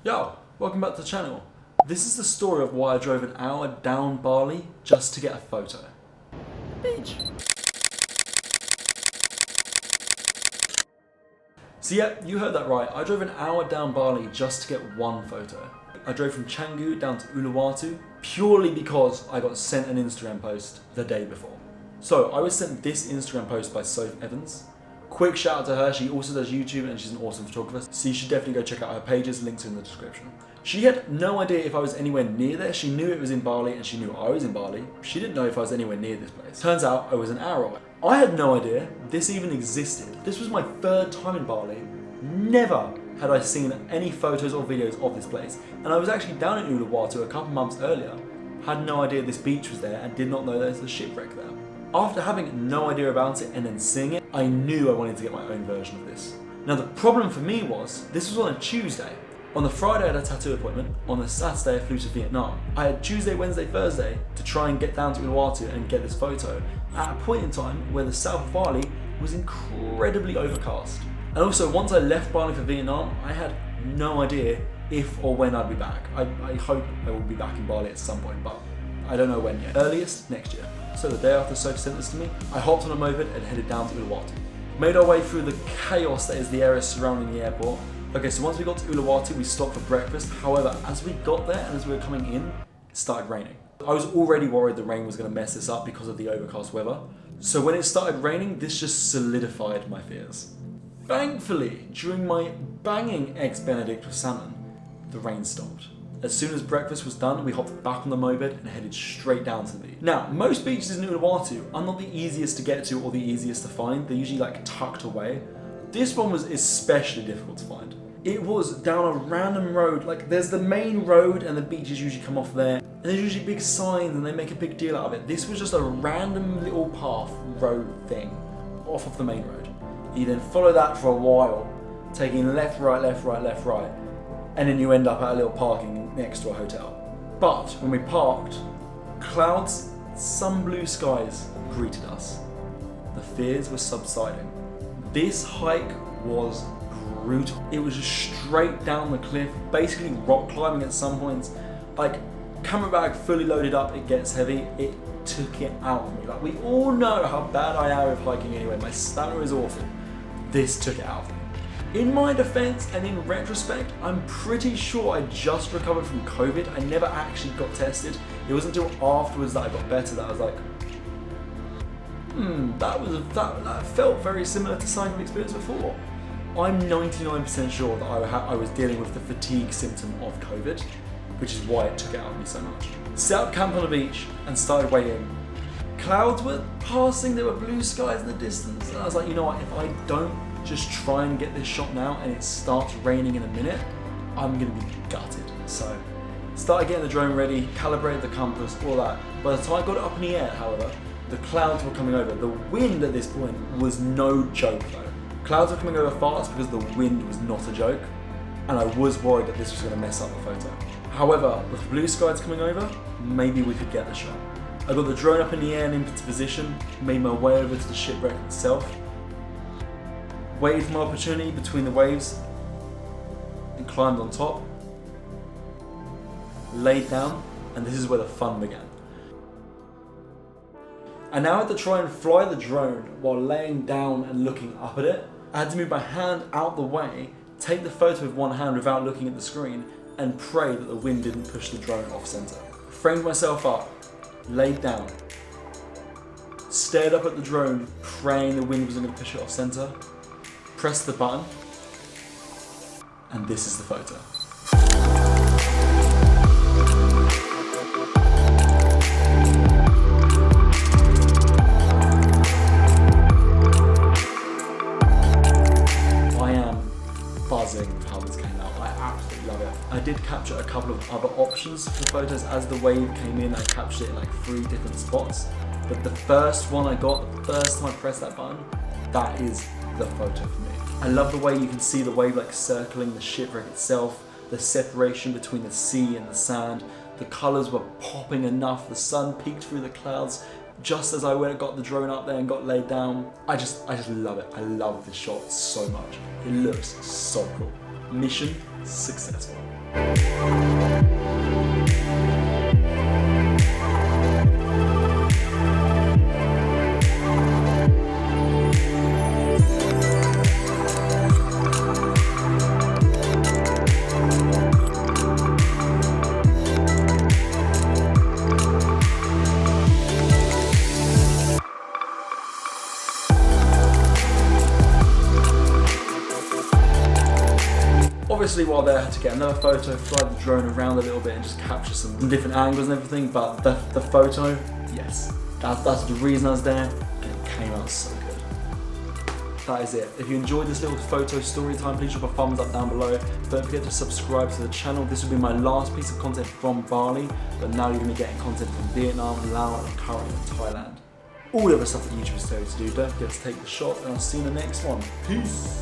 Yo, welcome back to the channel. This is the story of why I drove an hour down Bali just to get a photo. Beach. So yeah, you heard that right. I drove an hour down Bali just to get one photo. I drove from Canggu down to Uluwatu purely because I got sent an Instagram post the day before. So I was sent this Instagram post by Soph Evans. Quick shout out to her, she also does YouTube and she's an awesome photographer, so you should definitely go check out her pages, links are in the description. She had no idea if I was anywhere near there. She knew it was in Bali and she knew I was in Bali. She didn't know if I was anywhere near this place. Turns out I was an hour away. I had no idea this even existed. This was my third time in Bali. Never had I seen any photos or videos of this place. And I was actually down in Uluwatu a couple months earlier. Had no idea this beach was there and did not know there's a shipwreck there. After having no idea about it and then seeing it, I knew I wanted to get my own version of this. Now the problem for me was, this was on a Tuesday. On the Friday I had a tattoo appointment, on the Saturday I flew to Vietnam. I had Tuesday, Wednesday, Thursday to try and get down to Uluwatu and get this photo at a point in time where the south of Bali was incredibly overcast. And also once I left Bali for Vietnam, I had no idea if or when I'd be back. I hope I will be back in Bali at some point, but I don't know when yet. Earliest, next year. So the day after Soph sent this to me, I hopped on a moped and headed down to Uluwatu. Made our way through the chaos that is the area surrounding the airport. Okay, so once we got to Uluwatu, we stopped for breakfast. However, as we got there and as we were coming in, it started raining. I was already worried the rain was going to mess this up because of the overcast weather. So when it started raining, this just solidified my fears. Thankfully, during my banging Eggs Benedict with salmon, the rain stopped. As soon as breakfast was done, we hopped back on the moped and headed straight down to the beach. Now, most beaches in Uluwatu are not the easiest to get to or the easiest to find. They're usually like tucked away. This one was especially difficult to find. It was down a random road, like there's the main road and the beaches usually come off there. And there's usually big signs and they make a big deal out of it. This was just a random little path, road thing, off of the main road. You then follow that for a while, taking left, right, left, right, left, right. And then you end up at a little parking next to a hotel. But when we parked, clouds, some blue skies greeted us. The fears were subsiding. This hike was brutal. It was just straight down the cliff, basically rock climbing at some points. Like, camera bag fully loaded up, it gets heavy. It took it out of me. Like, we all know how bad I am with hiking anyway. My stamina is awful. This took it out of me. In my defense and in retrospect, I'm pretty sure I just recovered from COVID. I never actually got tested. It wasn't until afterwards that I got better that I was like, that felt very similar to something I've experienced before. I'm 99% sure that I was dealing with the fatigue symptom of COVID, which is why it took it out of me so much. Set up camp on the beach and started waiting. Clouds were passing, there were blue skies in the distance, and I was like, you know what, if I don't just try and get this shot now and it starts raining in a minute, I'm gonna be gutted. So, started getting the drone ready, calibrated the compass, all that. By the time I got it up in the air, however, the clouds were coming over. The wind at this point was no joke though. Clouds were coming over fast because the wind was not a joke, and I was worried that this was gonna mess up the photo. However, with the blue skies coming over, maybe we could get the shot. I got the drone up in the air and into position, made my way over to the shipwreck itself, waited for my opportunity between the waves and climbed on top, laid down, and this is where the fun began. I now had to try and fly the drone while laying down and looking up at it. I had to move my hand out the way, take the photo with one hand without looking at the screen, and pray that the wind didn't push the drone off center. Framed myself up, laid down, stared up at the drone, praying the wind wasn't going to push it off center, pressed the button, and this is the photo. I am buzzing with how this came out. I absolutely love it. I did capture a couple of other options for photos. As the wave came in, I captured it in like 3 different spots. But the first one I got, the first time I pressed that button, that is the photo for me. I love the way you can see the wave like circling the shipwreck itself, the separation between the sea and the sand. The colours were popping enough, the sun peeked through the clouds just as I went and got the drone up there and got laid down. I just love it. I love this shot so much. It looks so cool. Mission successful. Obviously while there I had to get another photo, fly the drone around a little bit and just capture some different angles and everything, but the photo, yes, that's the reason I was there, and it came out so good. That is it. If you enjoyed this little photo story time, please drop a thumbs up down below. Don't forget to subscribe to the channel. This will be my last piece of content from Bali, but now you're going to be getting content from Vietnam, Laos, and currently Thailand. All the other stuff that YouTube is telling you to do. Don't forget to take the shot, and I'll see you in the next one. Peace.